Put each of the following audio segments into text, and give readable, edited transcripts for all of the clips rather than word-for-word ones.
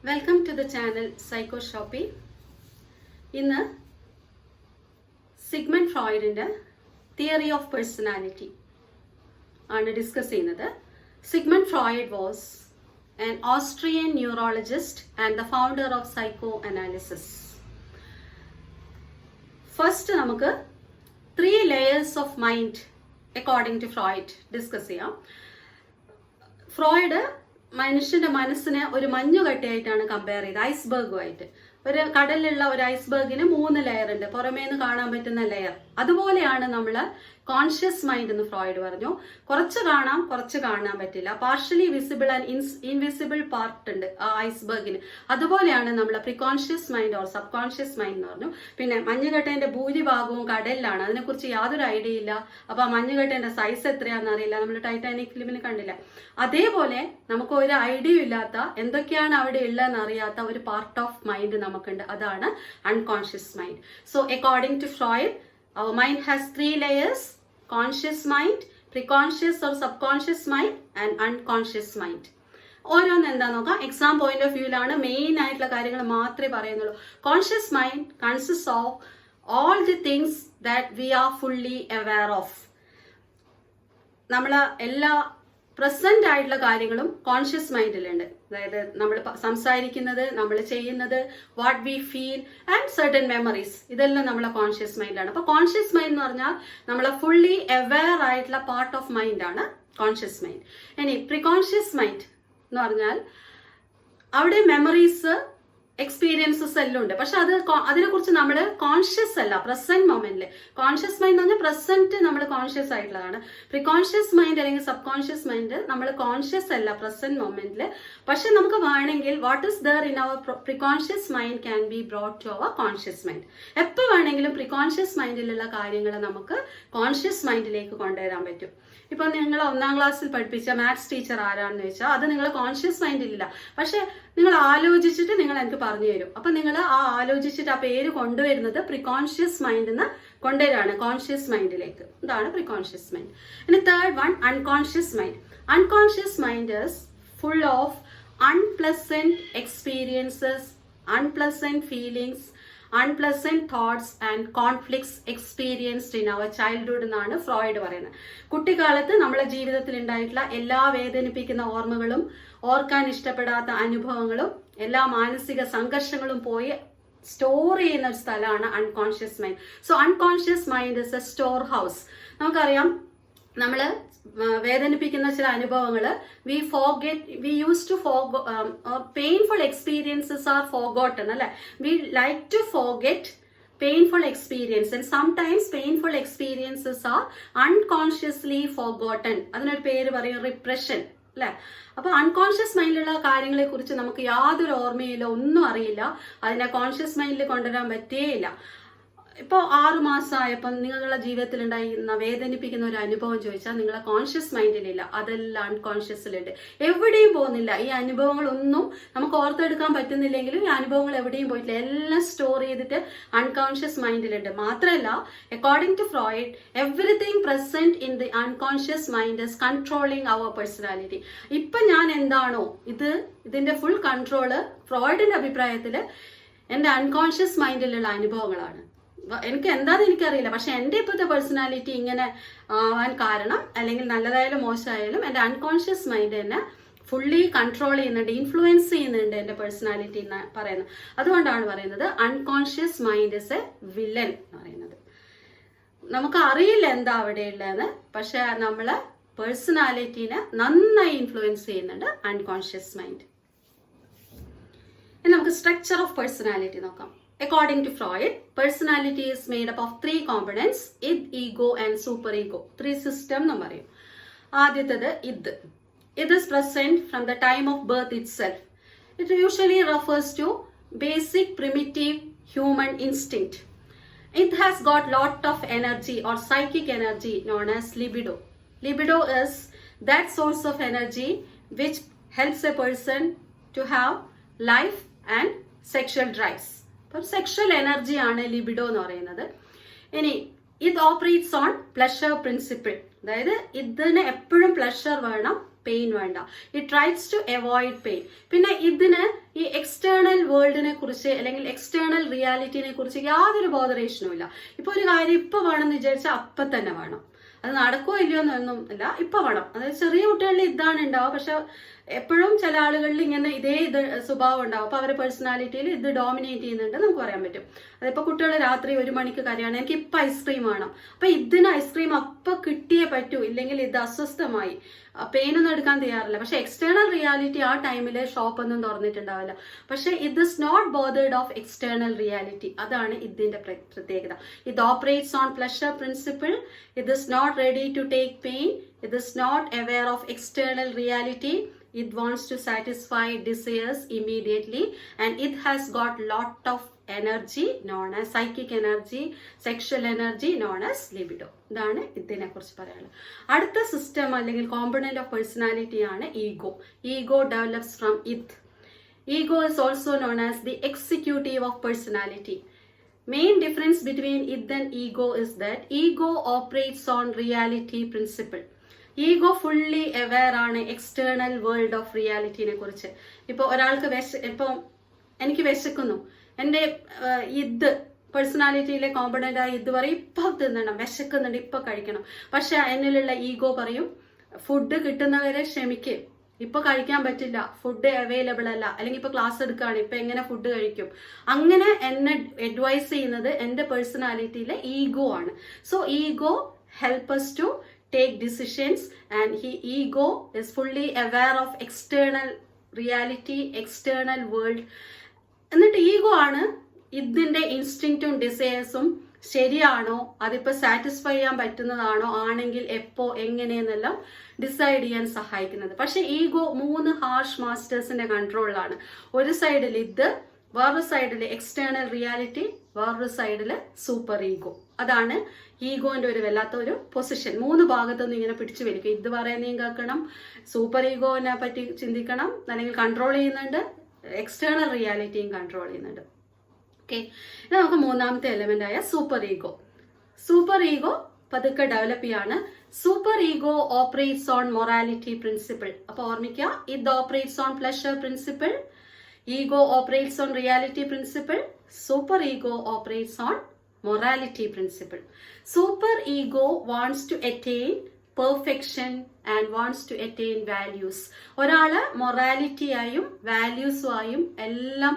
Welcome to the channel Psycho Shoppy. ഇന്ന് Sigmund ഫ്രോയിഡിന്റെ theory of personality ആണ് discuss ചെയ്യുന്നത്. Sigmund Freud was an Austrian neurologist and the founder of psychoanalysis. First നമുക്ക് 3 layers of mind according to Freud discuss ചെയ്യാം. Freud മനുഷ്യന്റെ മനസ്സിനെ ഒരു മഞ്ഞുകട്ടയായിട്ടാണ് compare ചെയ്തത്, ഐസ്ബർഗുമായിട്ട്. ഒരു കടലിലുള്ള ഒരു ഐസ്ബർഗിന് 3 ലെയർ ഉണ്ട്, പുറമേന്ന് കാണാൻ പറ്റുന്ന ലെയർ. അതുപോലെയാണ് നമ്മള് കോൺഷ്യസ് മൈൻഡ് എന്ന് ഫ്രോയിഡ് പറഞ്ഞു. കുറച്ച് കാണാം, കുറച്ച് കാണാൻ പറ്റില്ല. Partially visible and invisible part ഉണ്ട് ആ ഐസ്ബർഗിന്. അതുപോലെയാണ് നമ്മളെ preconscious mind or subconscious mind എന്ന് പറഞ്ഞു. പിന്നെ മഞ്ഞുകട്ടേന്റെ ഭൂരിഭാഗവും കടലിലാണ്, അതിനെക്കുറിച്ച് യാതൊരു ഐഡിയ ഇല്ല. അപ്പൊ ആ മഞ്ഞുകട്ടേന്റെ സൈസ് എത്രയാണെന്ന് അറിയില്ല, നമ്മൾ ടൈറ്റാനിക് ഫിലിമിൽ കണ്ടില്ല. അതേപോലെ നമുക്ക് ഒരു ഐഡിയ ഇല്ലാത്ത, എന്തൊക്കെയാണ് അവിടെ ഉള്ളതെന്ന് അറിയാത്ത ഒരു പാർട്ട് ഓഫ് മൈൻഡ് നമുക്കുണ്ട്, അതാണ് unconscious mind. So according to Freud, our mind has 3 layers: conscious mind, preconscious or subconscious mind and unconscious mind. ഓരോന്ന് എന്താ നോക്കാം. എക്സാം പോയിന്റ് ഓഫ് വ്യൂവിലാണ് മെയിൻ ആയിട്ടുള്ള കാര്യങ്ങൾ മാത്രമേ പറയുന്നുള്ളൂ. Conscious mind consist of all the things that we R fully aware of. നമ്മളെ എല്ലാ present ആയിട്ടുള്ള കാര്യങ്ങളും കോൺഷ്യസ് മൈൻഡിലുണ്ട്. അതായത് നമ്മൾ സംസാരിക്കുന്നത്, നമ്മൾ ചെയ്യുന്നത്, what we feel and certain memories, ഇതെല്ലാം നമ്മളെ കോൺഷ്യസ് മൈൻഡാണ്. അപ്പൊ കോൺഷ്യസ് മൈൻഡ് എന്ന് പറഞ്ഞാൽ നമ്മളെ ഫുള്ളി അവെയർ ആയിട്ടുള്ള പാർട്ട് ഓഫ് മൈൻഡാണ് കോൺഷ്യസ് മൈൻഡ്. ഇനി പ്രികോൺഷ്യസ് മൈൻഡ് എന്ന് പറഞ്ഞാൽ അവിടെ മെമ്മറീസ്, എക്സ്പീരിയൻസസ് എല്ലാം ഉണ്ട്. പക്ഷെ അതിനെക്കുറിച്ച് നമ്മൾ കോൺഷ്യസ് അല്ല പ്രസന്റ് മൊമെന്റില്. കോൺഷ്യസ് മൈൻഡ് എന്ന് പറഞ്ഞാൽ പ്രസന്റ് നമ്മൾ കോൺഷ്യസ് ആയിട്ടുള്ളതാണ്. പ്രികോൺഷ്യസ് മൈൻഡ് അല്ലെങ്കിൽ സബ് കോൺഷ്യസ് മൈൻഡ് നമ്മൾ കോൺഷ്യസ് അല്ല പ്രസന്റ് മൊമെന്റില്. പക്ഷെ നമുക്ക് വേണമെങ്കിൽ what is there in our preconscious mind can be brought to our conscious mind. എപ്പോൾ വേണമെങ്കിലും പ്രികോൺഷ്യസ് മൈൻഡിലുള്ള കാര്യങ്ങൾ നമുക്ക് കോൺഷ്യസ് മൈൻഡിലേക്ക് കൊണ്ടുവരാൻ പറ്റും. ഇപ്പൊ നിങ്ങൾ 1ാം ക്ലാസ്സിൽ പഠിപ്പിച്ച മാത്സ് ടീച്ചർ ആരാണെന്ന് വെച്ചാൽ അത് നിങ്ങൾ കോൺഷ്യസ് മൈൻഡിലില്ല, പക്ഷെ നിങ്ങൾ ആലോചിച്ചിട്ട് നിങ്ങൾ എനിക്ക് പറഞ്ഞു തരും. അപ്പൊ നിങ്ങൾ ആ ആലോചിച്ചിട്ട് ആ പേര് കൊണ്ടുവരുന്നത് പ്രികോൺഷ്യസ് മൈൻഡിൽ കൊണ്ടുവരാണ് കോൺഷ്യസ് മൈൻഡിലേക്ക്. ഇതാണ് പ്രികോൺഷ്യസ് മൈൻഡ്. ഇനി third one, unconscious mind. Unconscious mind is full of unpleasant experiences, unpleasant feelings, unpleasant thoughts and conflicts experienced in our childhood എന്നാണ് ഫ്രോയിഡ് പറയുന്നത്. കുട്ടിക്കാലത്ത് നമ്മളെ ജീവിതത്തിൽ ഉണ്ടായിട്ടുള്ള എല്ലാ വേദനിപ്പിക്കുന്ന ഓർമ്മകളും, ഓർക്കാൻ ഇഷ്ടപ്പെടാത്ത അനുഭവങ്ങളും, എല്ലാ മാനസിക സംഘർഷങ്ങളും പോയി സ്റ്റോർ ചെയ്യുന്ന ഒരു സ്ഥലമാണ് unconscious mind. So unconscious mind is A store house. നമുക്കറിയാം, നമ്മള് വേദനിപ്പിക്കുന്ന ചില അനുഭവങ്ങള് we used to painful experiences are forgotten, അല്ലെ? We like to forget painful experience and sometimes painful experiences are unconsciously forgotten. അതിനൊരു പേര് പറയും റിപ്രഷൻ, അല്ലെ? അപ്പൊ അൺകോൺഷ്യസ് മൈൻഡിലുള്ള കാര്യങ്ങളെ കുറിച്ച് നമുക്ക് യാതൊരു ഓർമ്മയില്ല, ഒന്നും അറിയില്ല. അതിനെ കോൺഷ്യസ് മൈൻഡിൽ കൊണ്ടുവരാൻ പറ്റേയില്ല. ഇപ്പോൾ 6 മാസമായപ്പം നിങ്ങളുടെ ജീവിതത്തിൽ ഉണ്ടായിരുന്ന വേദനിപ്പിക്കുന്ന ഒരു അനുഭവം ചോദിച്ചാൽ നിങ്ങളെ കോൺഷ്യസ് മൈൻഡിലില്ല, അതെല്ലാം അൺകോൺഷ്യസിലുണ്ട്. എവിടെയും പോകുന്നില്ല. ഈ അനുഭവങ്ങളൊന്നും നമുക്ക് ഓർത്തെടുക്കാൻ പറ്റുന്നില്ലെങ്കിലും ഈ അനുഭവങ്ങൾ എവിടെയും പോയിട്ടില്ല, എല്ലാം സ്റ്റോർ ചെയ്തിട്ട് അൺകോൺഷ്യസ് മൈൻഡിലുണ്ട്. മാത്രമല്ല, according to Freud, everything present in the unconscious mind is controlling our personality. ഇപ്പൊ ഞാൻ എന്താണോ, ഇതിന്റെ ഫുൾ കൺട്രോള് ഫ്രോയിഡിന്റെ അഭിപ്രായത്തില് എന്റെ അൺകോൺഷ്യസ് മൈൻഡിലുള്ള അനുഭവങ്ങളാണ്. എനിക്ക് എന്താന്ന് എനിക്കറിയില്ല, പക്ഷെ എന്റെ ഇപ്പോഴത്തെ പേഴ്സണാലിറ്റി ഇങ്ങനെ ആവാൻ കാരണം, അല്ലെങ്കിൽ നല്ലതായാലും മോശമായാലും എന്റെ അൺകോൺഷ്യസ് മൈൻഡ് തന്നെ ഫുള്ളി കൺട്രോൾ ചെയ്യുന്നുണ്ട്, ഇൻഫ്ലുവൻസ് ചെയ്യുന്നുണ്ട് എന്റെ പേഴ്സണാലിറ്റി എന്ന് പറയുന്നത്. അതുകൊണ്ടാണ് പറയുന്നത് unconscious mind is A villain എന്ന് പറയുന്നത്. നമുക്ക് അറിയില്ല എന്താ അവിടെ ഉള്ളതെന്ന്, പക്ഷെ നമ്മളെ പേഴ്സണാലിറ്റീനെ നന്നായി ഇൻഫ്ലുവൻസ് ചെയ്യുന്നുണ്ട് അൺകോൺഷ്യസ് മൈൻഡ്. ഇനി നമുക്ക് സ്ട്രക്ചർ ഓഫ് പേഴ്സണാലിറ്റി നോക്കാം. According to Freud, personality is made up of 3 components: id, ego and superego. 3 system എന്ന് പറയും. ആദ്യത്തേത് id. It is present from the time of birth itself. It usually refers to basic primitive human instinct. It has got lot of energy or psychic energy known as libido. Libido is that source of energy which helps a person to have life and sexual drives. അപ്പം sexual എനർജിയാണ് libido എന്ന് പറയുന്നത്. ഇനി ഇത് operates on pleasure principle. അതായത് ഇതിന് എപ്പോഴും pleasure വേണം, പെയിൻ വേണ്ട. It tries to avoid pain. പിന്നെ ഇതിന് ഈ എക്സ്റ്റേണൽ വേൾഡിനെ കുറിച്ച് അല്ലെങ്കിൽ എക്സ്റ്റേണൽ റിയാലിറ്റിനെ കുറിച്ച് യാതൊരു ബോധറേഷനും ഇല്ല. ഇപ്പൊ ഒരു കാര്യം ഇപ്പൊ വേണമെന്ന് വിചാരിച്ചാൽ അപ്പൊ തന്നെ വേണം. അത് നടക്കുമോ ഇല്ലയോ എന്നൊന്നും ഇല്ല, ഇപ്പൊ വേണം. അതായത് ചെറിയ കുട്ടികളിൽ ഇതാണ് ഉണ്ടാവുക. പക്ഷെ എപ്പോഴും ചില ആളുകളിൽ ഇങ്ങനെ ഇതേ സ്വഭാവം ഉണ്ടാവും. അപ്പൊ അവരുടെ പേഴ്സണാലിറ്റിയിൽ ഇത് ഡോമിനേറ്റ് ചെയ്യുന്നുണ്ട് നമുക്ക് പറയാൻ പറ്റും. അതിപ്പോ കുട്ടികൾ രാത്രി 1 മണിക്ക് കരയാണ്, എനിക്ക് ഇപ്പൊ ഐസ്ക്രീം വേണം, അപ്പൊ ഇതിന് ഐസ്ക്രീം അപ്പൊ കിട്ടിയേ പറ്റൂ, ഇല്ലെങ്കിൽ ഇത് അസ്വസ്ഥമായി, പെയിനൊന്നും എടുക്കാൻ തയ്യാറില്ല. പക്ഷെ എക്സ്റ്റേണൽ റിയാലിറ്റി ആ ടൈമിൽ ഷോപ്പൊന്നും തുറന്നിട്ടുണ്ടാവില്ല. പക്ഷെ ഇത് is not bothered of external reality. അതാണ് ഇതിന്റെ പ്രത്യേകത. ഇത് ഓപ്പറേറ്റ്സ് ഓൺ പ്ലഷർ പ്രിൻസിപ്പിൾ. ഇത് is not ready to take pain. ഇത് is not aware of external reality. It wants to satisfy desires immediately, and it has got lot of energy known as psychic energy, sexual energy known as libido. ഇതാണ് ഇതിനെ കുറിച്ച് പറയാനുള്ളത്. അടുത്ത system അല്ലെങ്കിൽ component of personality ആണ് ego. Ego develops from ഇത്. Ego is also known as the executive of personality. Main difference between id and ego is that ego operates on reality principle. Ego fully aware ആണ് external world of റിയാലിറ്റിനെ കുറിച്ച്. ഇപ്പൊ ഒരാൾക്ക് ഇപ്പൊ എനിക്ക് വിശക്കുന്നു, എന്റെ ഇത് പേഴ്സണാലിറ്റിയിലെ കോമ്പണന്റ് ആയി ഇത് പറയും ഇപ്പൊ തിന്നണം, വിശക്കുന്നുണ്ട്, ഇപ്പൊ കഴിക്കണം. പക്ഷെ എന്നിലുള്ള ഈഗോ പറയും ഫുഡ് കിട്ടുന്നവരെ ക്ഷമിക്ക്, ഇപ്പൊ കഴിക്കാൻ പറ്റില്ല, ഫുഡ് അവൈലബിൾ അല്ല, അല്ലെങ്കിൽ ഇപ്പൊ ക്ലാസ് എടുക്കുകയാണ്, ഇപ്പൊ എങ്ങനെ ഫുഡ് കഴിക്കും. അങ്ങനെ എന്നെ അഡ്വൈസ് ചെയ്യുന്നത് എന്റെ പേഴ്സണാലിറ്റിയിലെ ഈഗോ ആണ്. So ego help us to take decisions, and ego is fully aware of external reality, external world. എന്നിട്ട് ഈഗോ ആണ് ഇതിന്റെ ഇൻസ്റ്റിങ്ക്റ്റും ഡിസയേഴ്സും ശരിയാണോ, അതിപ്പോ സാറ്റിസ്ഫൈ ചെയ്യാൻ പറ്റുന്നതാണോ, ആണെങ്കിൽ എപ്പോ എങ്ങനെയെന്നെല്ലാം ഡിസൈഡ് ചെയ്യാൻ സഹായിക്കുന്നത്. പക്ഷെ ഈഗോ 3 ഹാർഷ് മാസ്റ്റേഴ്സിന്റെ കൺട്രോളിലാണ്. ഒരു സൈഡിൽ ഇത്, വേറൊരു സൈഡിൽ എക്സ്റ്റേണൽ റിയാലിറ്റി, വേറൊരു സൈഡിൽ സൂപ്പർ ഈഗോ. അതാണ് ഈഗോന്റെ ഒരു വല്ലാത്ത ഒരു പൊസിഷൻ. 3 ഭാഗത്തുനിന്ന് ഇങ്ങനെ പിടിച്ചു വലിക്കും. ഇത് പറയുന്നതും കേൾക്കണം, സൂപ്പർ ഈഗോനെ പറ്റി ചിന്തിക്കണം, അല്ലെങ്കിൽ കൺട്രോൾ ചെയ്യുന്നുണ്ട്, എക്സ്റ്റേണൽ റിയാലിറ്റിയും കൺട്രോൾ ചെയ്യുന്നുണ്ട്. ഓക്കെ, ഇത് നമുക്ക് 3ാമത്തെ എലമെന്റ് ആയ സൂപ്പർ ഈഗോ. സൂപ്പർ ഈഗോ പതുക്കെ ഡെവലപ്പ് ചെയ്യാണ്. Super ego operates on morality principle. അപ്പൊ ഓർമ്മിക്കുക, ഇത് operates on pleasure principle, ego operates on reality principle, super ego operates on morality principle. Super ego wants to attain perfection and wants to attain values. ഒരാള് മൊറാലിറ്റിയായും വാല്യൂസുമായും എല്ലാം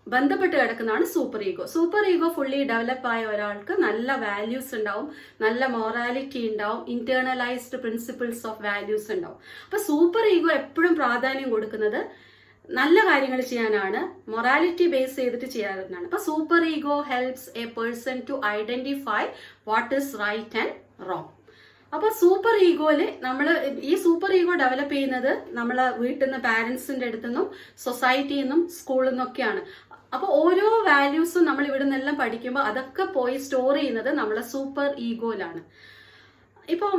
ബന്ധപ്പെട്ട് കിടക്കുന്നതാണ് super ego. Super ego fully develop ആയ ഒരാൾക്ക് നല്ല values ഉണ്ടാവും, നല്ല morality ഉണ്ടാവും, ഇന്റേണലൈസ്ഡ് പ്രിൻസിപ്പിൾസ് ഓഫ് വാല്യൂസ് ഉണ്ടാവും. അപ്പൊ സൂപ്പർ ഈഗോ എപ്പോഴും പ്രാധാന്യം കൊടുക്കുന്നത് നല്ല കാര്യങ്ങൾ ചെയ്യാനാണ്, മൊറാലിറ്റി ബേസ് ചെയ്തിട്ട് ചെയ്യാറുള്ളതാണ്. അപ്പൊ super ego helps a person to identify what is right and wrong. അപ്പൊ സൂപ്പർ ഈഗോയില് ഈ സൂപ്പർ ഈഗോ ഡെവലപ്പ് ചെയ്യുന്നത് നമ്മളെ വീട്ടിൽ നിന്ന്, പാരന്റ്സിന്റെ അടുത്തു നിന്നും, സൊസൈറ്റിയിൽ നിന്നും, സ്കൂളിൽ നിന്നൊക്കെയാണ്. അപ്പൊ ഓരോ വാല്യൂസും നമ്മൾ ഇവിടെ നിന്നെല്ലാം പഠിക്കുമ്പോൾ അതൊക്കെ പോയി സ്റ്റോർ ചെയ്യുന്നത് നമ്മളെ സൂപ്പർ ഈഗോയിലാണ്. ഇപ്പം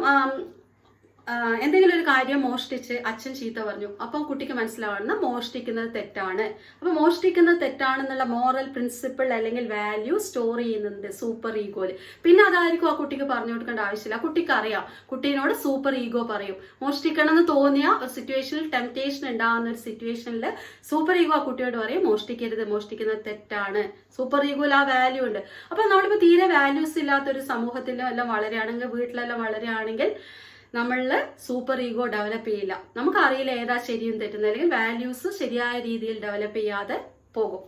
എന്തെങ്കിലും ഒരു കാര്യം മോഷ്ടിച്ച് അച്ഛൻ ചീത്ത പറഞ്ഞു, അപ്പം കുട്ടിക്ക് മനസ്സിലാവുന്ന മോഷ്ടിക്കുന്നത് തെറ്റാണ്. അപ്പൊ മോഷ്ടിക്കുന്നത് തെറ്റാണെന്നുള്ള മോറൽ പ്രിൻസിപ്പിൾ അല്ലെങ്കിൽ വാല്യൂ സ്റ്റോർ ചെയ്യുന്നുണ്ട് സൂപ്പർ ഈഗോയില്. പിന്നെ അതായിരിക്കും ആ കുട്ടിക്ക് പറഞ്ഞു കൊടുക്കേണ്ട ആവശ്യമില്ല. കുട്ടിക്ക് അറിയാം, കുട്ടീനോട് സൂപ്പർ ഈഗോ പറയും. മോഷ്ടിക്കണം എന്ന് തോന്നിയ ഒരു സിറ്റുവേഷനിൽ, ടെംപ്റ്റേഷൻ ഉണ്ടാകുന്ന ഒരു സിറ്റുവേഷനിൽ സൂപ്പർ ഈഗോ ആ കുട്ടിയോട് പറയും മോഷ്ടിക്കരുത്, മോഷ്ടിക്കുന്നത് തെറ്റാണ്. സൂപ്പർ ഈഗോയിൽ ആ വാല്യൂ ഉണ്ട്. അപ്പൊ നമ്മളിപ്പോ തീരെ വാല്യൂസ് ഇല്ലാത്തൊരു സമൂഹത്തിലും എല്ലാം വളരുകയാണെങ്കിൽ, വീട്ടിലെല്ലാം വളരുകയാണെങ്കിൽ നമ്മളില് സൂപ്പർ ഈഗോ ഡെവലപ്പ് ചെയ്യില്ല. നമുക്കറിയില്ല ഏതാ ശരിയും തെറ്റുന്നത്, അല്ലെങ്കിൽ വാല്യൂസ് ശരിയായ രീതിയിൽ ഡെവലപ്പ് ചെയ്യാതെ പോകും.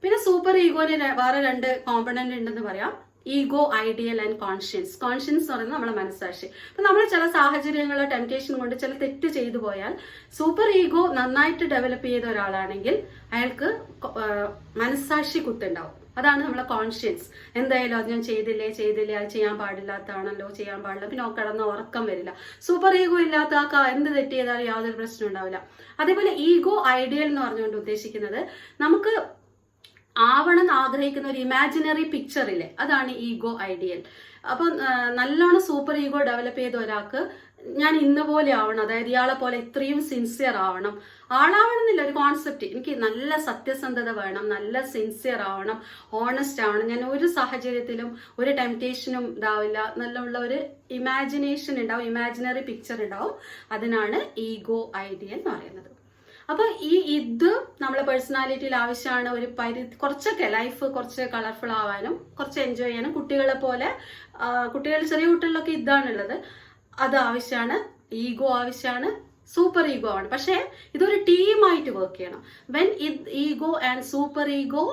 പിന്നെ സൂപ്പർ ഈഗോന് വേറെ 2 കോമ്പണന്റ് ഉണ്ടെന്ന് പറയാം. Ego ideal and conscience. Conscience എന്ന് പറയുന്നത് നമ്മളെ മനസ്സാക്ഷി. അപ്പൊ നമ്മൾ ചില സാഹചര്യങ്ങളോ ടെംപ്റ്റേഷൻ കൊണ്ട് ചില തെറ്റ് ചെയ്തു പോയാൽ സൂപ്പർ ഈഗോ നന്നായിട്ട് ഡെവലപ്പ് ചെയ്ത ഒരാളാണെങ്കിൽ അയാൾക്ക് മനസ്സാക്ഷി കുത്തുണ്ടാവും. അതാണ് നമ്മളെ കോൺഷ്യൻസ്. എന്തായാലും അത് ഞാൻ ചെയ്തില്ലേ, അത് ചെയ്യാൻ പാടില്ലാത്തതാണല്ലോ, ചെയ്യാൻ പാടില്ല, പിന്നെ കിടന്ന ഉറക്കം വരില്ല. സൂപ്പർ ഈഗോ ഇല്ലാത്ത ആ എന്ത് തെറ്റ് ചെയ്താലും യാതൊരു പ്രശ്നം ഉണ്ടാവില്ല. അതേപോലെ ഈഗോ ഐഡിയൽ എന്ന് പറഞ്ഞുകൊണ്ട് ഉദ്ദേശിക്കുന്നത് നമുക്ക് ആവണം ആഗ്രഹിക്കുന്ന ഒരു ഇമാജിനറി പിക്ചറില്ലേ, അതാണ് ഈഗോ ഐഡിയൽ. അപ്പൊ നല്ലോണം സൂപ്പർ ഈഗോ ഡെവലപ്പ് ചെയ്ത ഒരാൾക്ക് ഞാൻ ഇന്ന പോലെ ആവണം, അതായത് ഇയാളെ പോലെ ഇത്രയും സിൻസിയർ ആവണം. ആളാവണം എന്നില്ല, ഒരു കോൺസെപ്റ്റ്. എനിക്ക് നല്ല സത്യസന്ധത വേണം, നല്ല സിൻസിയർ ആവണം, ഓണസ്റ്റ് ആവണം, ഞാൻ ഒരു സാഹചര്യത്തിലും ഒരു ടെംപ്റ്റേഷനും ഇതാവില്ല, നല്ല ഒരു ഇമാജിനേഷൻ ഉണ്ടാവും, ഇമാജിനറി പിക്ചർ ഉണ്ടാവും. അതിനാണ് ഈഗോ ഐഡിയ എന്ന് പറയുന്നത്. അപ്പൊ ഇത് നമ്മളെ പേഴ്സണാലിറ്റിയിൽ ആവശ്യമാണ്. ഒരു കുറച്ചൊക്കെ ലൈഫ് കുറച്ച് കളർഫുൾ ആവാനും കുറച്ച് എൻജോയ് ചെയ്യാനും, കുട്ടികളെ പോലെ, ചെറിയ കുട്ടികളിലൊക്കെ ഇതാണുള്ളത്, അത് ആവശ്യമാണ്. ഈഗോ ആവശ്യമാണ്, സൂപ്പർ ഈഗോ ആണ്. പക്ഷേ ഇതൊരു ടീമായിട്ട് വർക്ക് ചെയ്യണം. When ego and super ego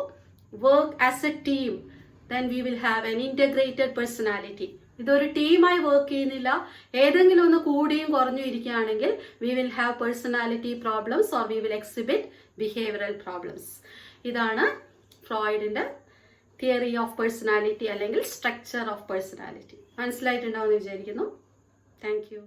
work as A team, then we will have an integrated personality. ഇതൊരു ടീമായി വർക്ക് ചെയ്യുന്നില്ല, ഏതെങ്കിലും ഒന്ന് കൂടിയും കുറഞ്ഞു ഇരിക്കുകയാണെങ്കിൽ we will have personality problems or we will exhibit behavioral problems. ഇതാണ് ഫ്രോയിഡിന്റെ തിയറി ഓഫ് പേഴ്സണാലിറ്റി അല്ലെങ്കിൽ സ്ട്രക്ചർ ഓഫ് പേഴ്സണാലിറ്റി. മനസ്സിലായിട്ടുണ്ടാവുമെന്ന് വിചാരിക്കുന്നു. Thank you.